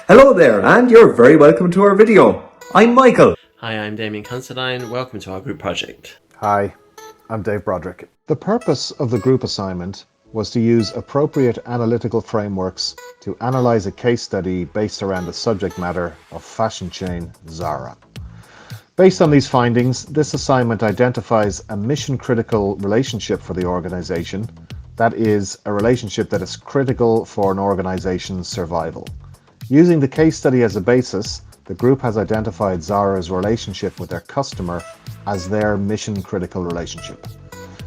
Hello there, and you're very welcome to our video. I'm Michael. Hi, I'm Damien Considine. Welcome to our group project. Hi, I'm Dave Broderick. The purpose of the group assignment was to use appropriate analytical frameworks to analyse a case study based around the subject matter of fashion chain Zara. Based on these findings, this assignment identifies a mission-critical relationship for the organisation, that is, a relationship that is critical for an organisation's survival. Using the case study as a basis, the group has identified Zara's relationship with their customer as their mission-critical relationship.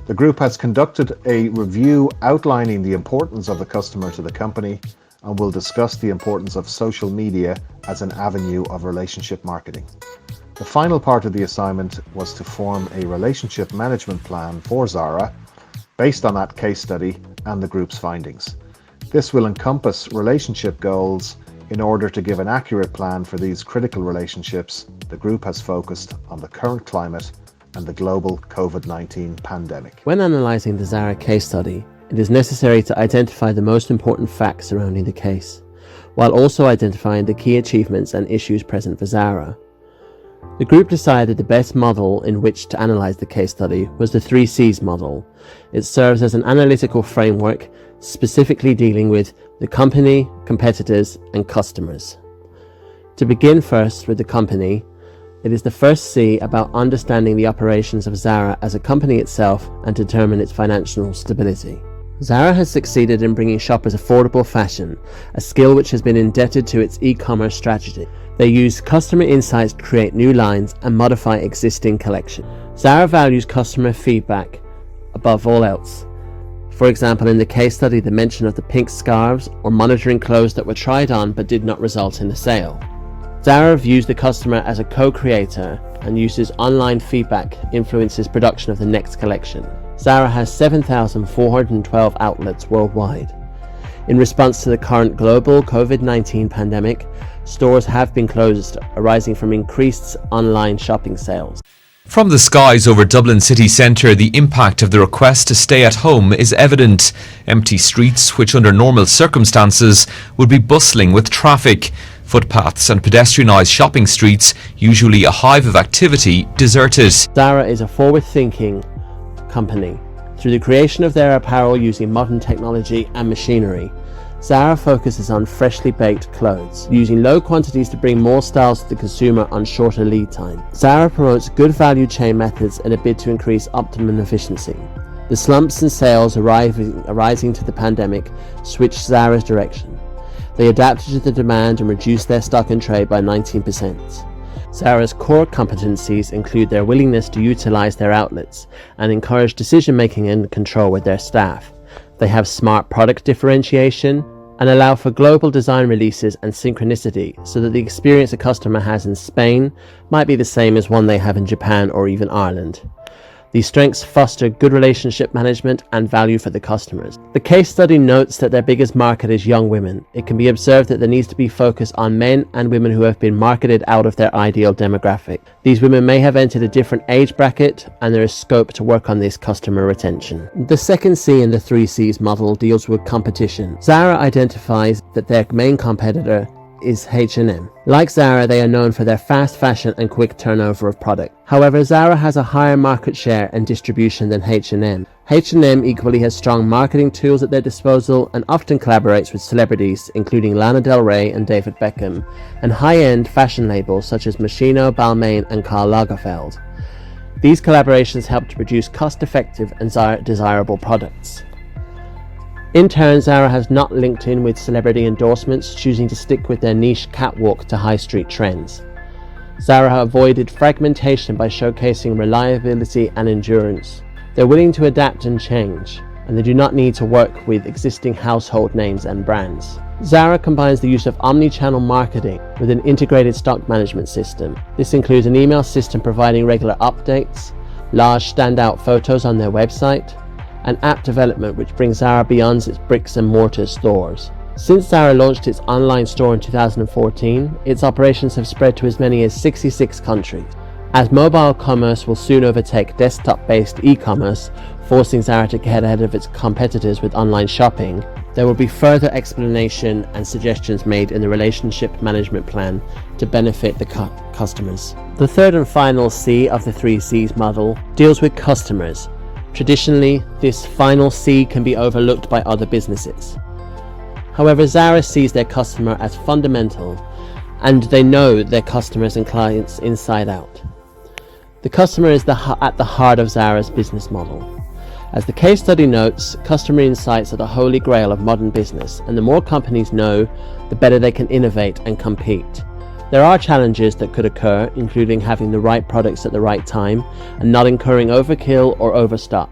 The group has conducted a review outlining the importance of the customer to the company and will discuss the importance of social media as an avenue of relationship marketing. The final part of the assignment was to form a relationship management plan for Zara based on that case study and the group's findings. This will encompass relationship goals. In order to give an accurate plan for these critical relationships, the group has focused on the current climate and the global COVID-19 pandemic. When analysing the Zara case study, it is necessary to identify the most important facts surrounding the case, while also identifying the key achievements and issues present for Zara. The group decided the best model in which to analyse the case study was the 3 C's model. It serves as an analytical framework specifically dealing with the company, competitors, and customers. To begin first with the company, it is the first C about understanding the operations of Zara as a company itself and determine its financial stability. Zara has succeeded in bringing shoppers affordable fashion, a skill which has been indebted to its e-commerce strategy. They use customer insights to create new lines and modify existing collections. Zara values customer feedback above all else. For example, in the case study, the mention of the pink scarves or monitoring clothes that were tried on but did not result in a sale. Zara views the customer as a co-creator and uses online feedback influences production of the next collection. Zara has 7,412 outlets worldwide. In response to the current global COVID-19 pandemic, stores have been closed, arising from increased online shopping sales. From the skies over Dublin city centre, the impact of the request to stay at home is evident. Empty streets, which under normal circumstances would be bustling with traffic. Footpaths and pedestrianised shopping streets, usually a hive of activity, deserted. Zara is a forward-thinking company. Through the creation of their apparel using modern technology and machinery, Zara focuses on freshly baked clothes, using low quantities to bring more styles to the consumer on shorter lead time. Zara promotes good value chain methods in a bid to increase optimum efficiency. The slumps in sales arising to the pandemic switched Zara's direction. They adapted to the demand and reduced their stock in trade by 19%. Zara's core competencies include their willingness to utilize their outlets and encourage decision-making and control with their staff. They have smart product differentiation and allow for global design releases and synchronicity so that the experience a customer has in Spain might be the same as one they have in Japan or even Ireland. These strengths foster good relationship management and value for the customers. The case study notes that their biggest market is young women. It can be observed that there needs to be focus on men and women who have been marketed out of their ideal demographic. These women may have entered a different age bracket, and there is scope to work on this customer retention. The second C in the 3 C's model deals with competition. Zara identifies that their main competitor is H&M. Like Zara, they are known for their fast fashion and quick turnover of product. However, Zara has a higher market share and distribution than H&M. H&M equally has strong marketing tools at their disposal and often collaborates with celebrities including Lana Del Rey and David Beckham, and high-end fashion labels such as Moschino, Balmain and Karl Lagerfeld. These collaborations help to produce cost-effective and desirable products. In turn, Zara has not linked in with celebrity endorsements, choosing to stick with their niche catwalk to high street trends. Zara avoided fragmentation by showcasing reliability and endurance. They're willing to adapt and change, and they do not need to work with existing household names and brands. Zara combines the use of omni-channel marketing with an integrated stock management system. This includes an email system providing regular updates, large standout photos on their website, and app development which brings Zara beyond its bricks and mortar stores. Since Zara launched its online store in 2014, its operations have spread to as many as 66 countries. As mobile commerce will soon overtake desktop-based e-commerce, forcing Zara to get ahead of its competitors with online shopping, There will be further explanation and suggestions made in the relationship management plan to benefit the customers. The third and final C of the 3 C's model deals with customers. Traditionally, this final C can be overlooked by other businesses. However, Zara sees their customer as fundamental, and they know their customers and clients inside out. The customer is at the heart of Zara's business model. As the case study notes, customer insights are the holy grail of modern business, and the more companies know, the better they can innovate and compete. There are challenges that could occur, including having the right products at the right time and not incurring overkill or overstock.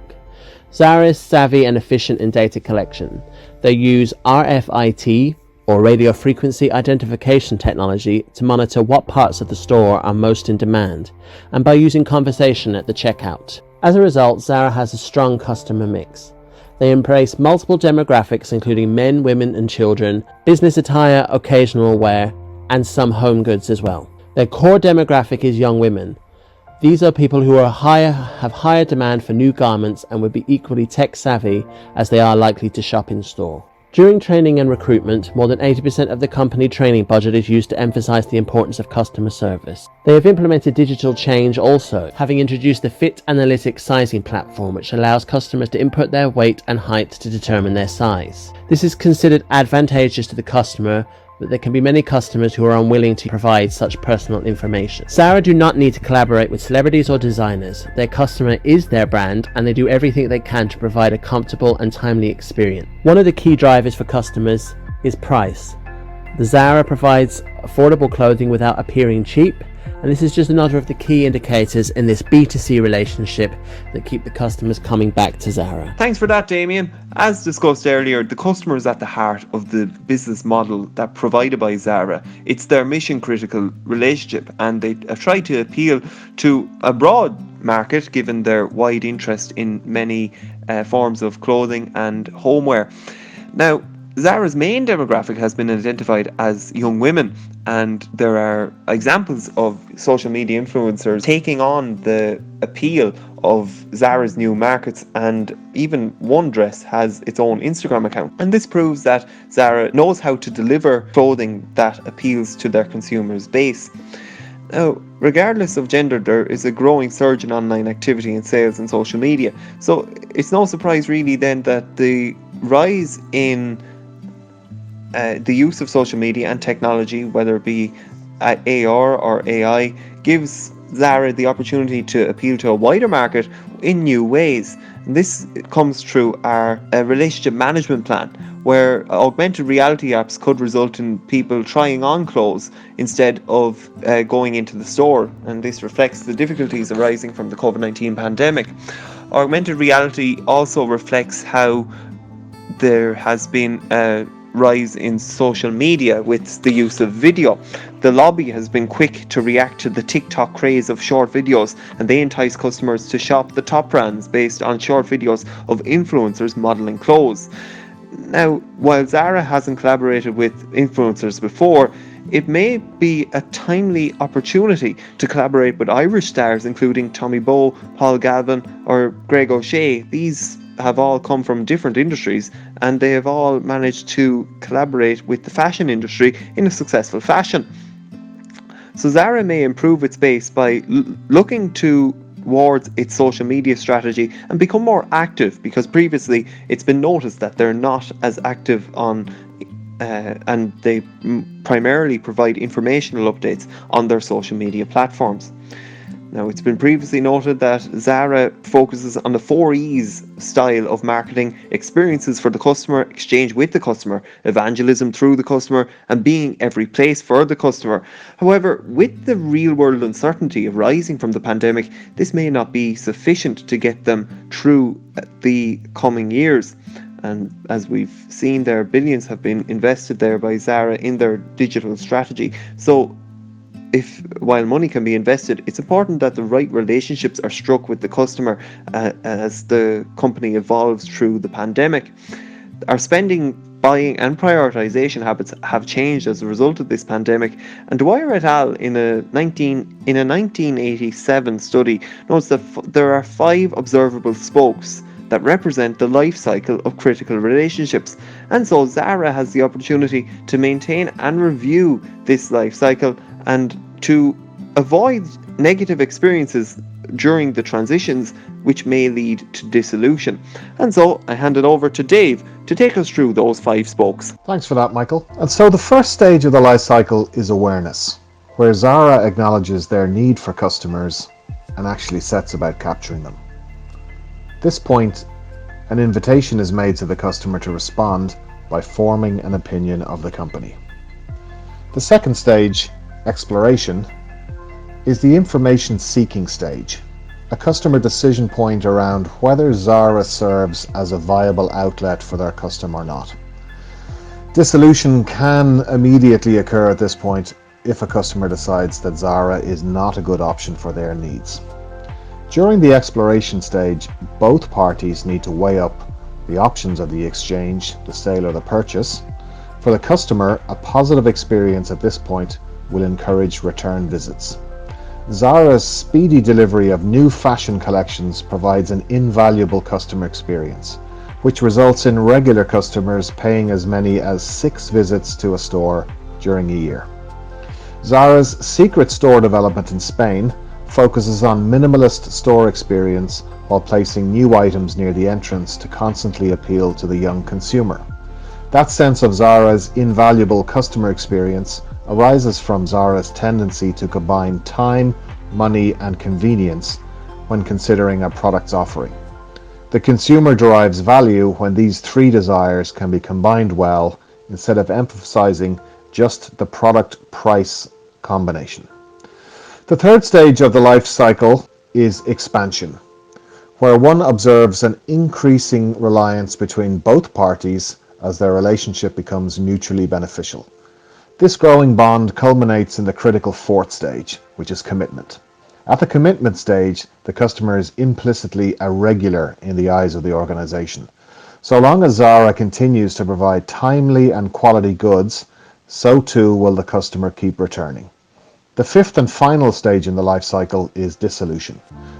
Zara is savvy and efficient in data collection. They use RFID, or radio frequency identification technology, to monitor what parts of the store are most in demand, and by using conversation at the checkout. As a result, Zara has a strong customer mix. They embrace multiple demographics, including men, women and children, business attire, occasional wear, and some home goods as well. Their core demographic is young women. These are people who have higher demand for new garments and would be equally tech savvy as they are likely to shop in store. During training and recruitment, more than 80% of the company training budget is used to emphasize the importance of customer service. They have implemented digital change also, having introduced the Fit Analytics sizing platform, which allows customers to input their weight and height to determine their size. This is considered advantageous to the customer, but there can be many customers who are unwilling to provide such personal information. Zara do not need to collaborate with celebrities or designers. Their customer is their brand, and they do everything they can to provide a comfortable and timely experience. One of the key drivers for customers is price. The Zara provides affordable clothing without appearing cheap, and this is just another of the key indicators in this B2C relationship that keep the customers coming back to Zara. Thanks for that, Damien. As discussed earlier, the customer is at the heart of the business model that provided by Zara. It's their mission critical relationship, and they try to appeal to a broad market given their wide interest in many forms of clothing and homeware. Now, Zara's main demographic has been identified as young women, and there are examples of social media influencers taking on the appeal of Zara's new markets, and even one dress has its own Instagram account. And this proves that Zara knows how to deliver clothing that appeals to their consumers' base. Now, regardless of gender, there is a growing surge in online activity and sales and social media. So it's no surprise really then that the rise in the use of social media and technology, whether it be AR or AI, gives Zara the opportunity to appeal to a wider market in new ways. And this comes through our relationship management plan, where augmented reality apps could result in people trying on clothes instead of going into the store, and this reflects the difficulties arising from the COVID-19 pandemic. Augmented reality also reflects how there has been a rise in social media with the use of video. The lobby has been quick to react to the TikTok craze of short videos, and they entice customers to shop the top brands based on short videos of influencers modelling clothes. Now, while Zara hasn't collaborated with influencers before, it may be a timely opportunity to collaborate with Irish stars including Tommy Bowe, Paul Galvin or Greg O'Shea. These have all come from different industries, and they have all managed to collaborate with the fashion industry in a successful fashion. So Zara may improve its base by looking towards its social media strategy and become more active, because previously it's been noticed that they're not as active on and they primarily provide informational updates on their social media platforms. Now, it's been previously noted that Zara focuses on the 4 E's style of marketing: experiences for the customer, exchange with the customer, evangelism through the customer, and being every place for the customer. However, with the real-world uncertainty arising from the pandemic, this may not be sufficient to get them through the coming years. And as we've seen there, billions have been invested there by Zara in their digital strategy. So while money can be invested, it's important that the right relationships are struck with the customer as the company evolves through the pandemic. Our spending, buying and prioritization habits have changed as a result of this pandemic, and Dwyer et al. in a 1987 study notes that there are 5 observable spokes that represent the life cycle of critical relationships. And so Zara has the opportunity to maintain and review this life cycle and to avoid negative experiences during the transitions which may lead to dissolution. And so I hand it over to Dave to take us through those 5 spokes. Thanks for that, Michael. And so the first stage of the life cycle is awareness, where Zara acknowledges their need for customers and actually sets about capturing them. At this point, an invitation is made to the customer to respond by forming an opinion of the company. The second stage, exploration, is the information seeking stage, a customer decision point around whether Zara serves as a viable outlet for their customer or not. Dissolution can immediately occur at this point if a customer decides that Zara is not a good option for their needs. During the exploration stage, both parties need to weigh up the options of the exchange, the sale or the purchase. For the customer, a positive experience at this point will encourage return visits. Zara's speedy delivery of new fashion collections provides an invaluable customer experience, which results in regular customers paying as many as 6 visits to a store during a year. Zara's secret store development in Spain focuses on minimalist store experience while placing new items near the entrance to constantly appeal to the young consumer. That sense of Zara's invaluable customer experience arises from Zara's tendency to combine time, money, and convenience when considering a product's offering. The consumer derives value when these 3 desires can be combined well instead of emphasizing just the product-price combination. The third stage of the life cycle is expansion, where one observes an increasing reliance between both parties as their relationship becomes mutually beneficial. This growing bond culminates in the critical 4th stage, which is commitment. At the commitment stage, the customer is implicitly a regular in the eyes of the organization. So long as Zara continues to provide timely and quality goods, so too will the customer keep returning. The 5th and final stage in the life cycle is dissolution,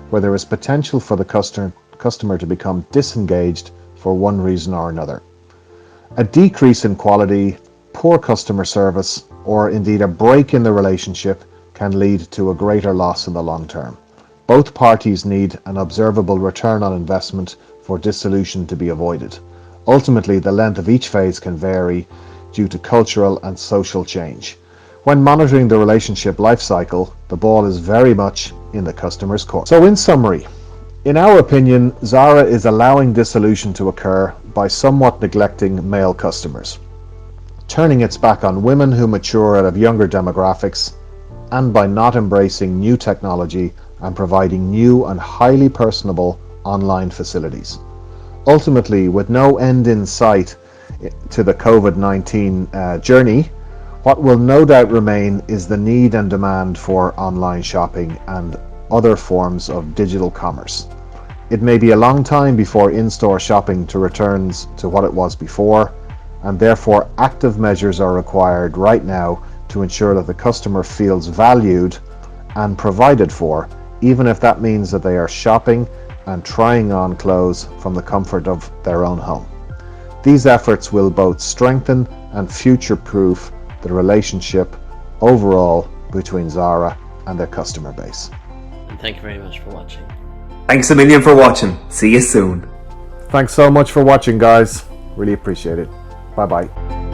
where there is potential for the customer to become disengaged for one reason or another. A decrease in quality, poor customer service, or indeed a break in the relationship can lead to a greater loss in the long term. Both parties need an observable return on investment for dissolution to be avoided. Ultimately, the length of each phase can vary due to cultural and social change. When monitoring the relationship life cycle, the ball is very much in the customer's court. So in summary, in our opinion, Zara is allowing dissolution to occur by somewhat neglecting male customers, turning its back on women who mature out of younger demographics, and by not embracing new technology and providing new and highly personable online facilities. Ultimately, with no end in sight to the COVID-19 journey, what will no doubt remain is the need and demand for online shopping and other forms of digital commerce. It may be a long time before in-store shopping returns to what it was before, and therefore active measures are required right now to ensure that the customer feels valued and provided for, even if that means that they are shopping and trying on clothes from the comfort of their own home. These efforts will both strengthen and future-proof the relationship overall between Zara and their customer base. And thank you very much for watching. Thanks a million for watching. See you soon. Thanks so much for watching, guys. Really appreciate it. Bye-bye.